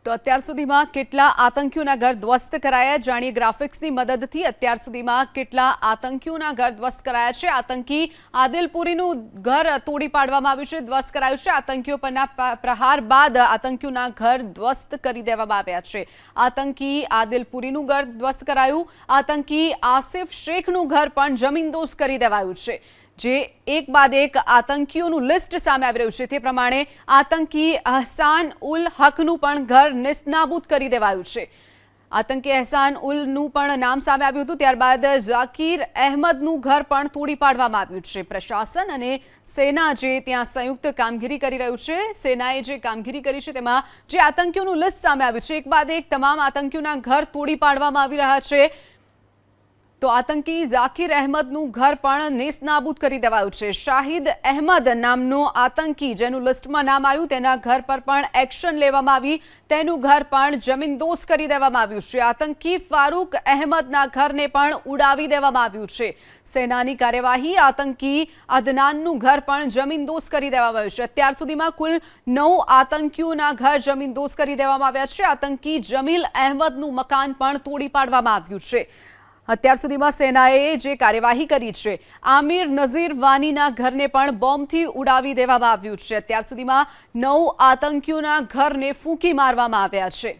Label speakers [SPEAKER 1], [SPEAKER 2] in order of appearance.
[SPEAKER 1] તો અત્યાર સુધીમાં કેટલા આતંકીઓના ઘર ધ્વસ્ત કરાયા જાણીએ ગ્રાફિક્સની મદદથી અત્યાર સુધીમાં કેટલા આતંકીઓના ઘર ધ્વસ્ત કરાયા છે। આતંકી આદિલપુરીનું ઘર તોડી પાડવામાં આવ્યું છે, ધ્વસ્ત કરાયું છે। આતંકીઓ પરના પ્રહાર બાદ આતંકીઓના ઘર ધ્વસ્ત કરી દેવામાં આવ્યા છે। આતંકી આદિલપુરીનું ઘર ધ્વસ્ત કરાયું, આતંકી આસિફ શેખનું ઘર પણ જમીનદોઝ કરી દેવાયું છે। જે એક બાદ એક આતંકીઓનું લિસ્ટ સામે આવી રહ્યું છે તે પ્રમાણે આતંકી અહસાન ઉલ હકનું પણ ઘર નિસ્તનાબૂદ કરી દેવાયું છે। આતંકી અહસાન ઉલનું પણ નામ સામે આવ્યું હતું, ત્યારબાદ ઝાકીર અહેમદનું ઘર પણ તોડી પાડવામાં આવ્યું છે। પ્રશાસન અને સેના જે ત્યાં સંયુક્ત કામગીરી કરી રહ્યું છે, સેનાએ જે કામગીરી કરી છે તેમાં જે આતંકીઓનું લિસ્ટ સામે આવ્યું છે, એક બાદ એક તમામ આતંકીઓના ઘર તોડી પાડવામાં આવી રહ્યા છે। તો આતંકી ઝાકીર અહેમદનું ઘર પણ નેસ્તનાબૂદ કરી દેવાયું છે। શાહિદ અહેમદ નામનો આતંકી જેનું લિસ્ટમાં નામ આવ્યું તેના ઘર પર પણ એક્શન લેવામાં આવી, તેનું ઘર પણ જમીનદોઝ કરી દેવામાં આવ્યું છે। આતંકી ફારૂક અહેમદના ઘરને પણ ઉડાવી દેવામાં આવ્યું છે। સેનાની કાર્યવાહી, આતંકી અદનાનનું ઘર પણ જમીનદોઝ કરી દેવામાં આવ્યું છે। અત્યાર સુધીમાં કુલ 9 આતંકીઓના ઘર જમીનદોઝ કરી દેવામાં આવ્યા છે। આતંકી જમીલ અહેમદનું મકાન પણ તોડી પાડવામાં આવ્યું છે। અત્યાર સુધીમાં સેનાએ જે કાર્યવાહી કરી છે, આમિર નઝીર વાનીના ઘરને પણ બોમ્બથી ઉડાવી દેવામાં આવ્યું છે। અત્યાર સુધીમાં 9 આતંકીઓના ઘરને ફૂંકી મારવામાં આવ્યા છે।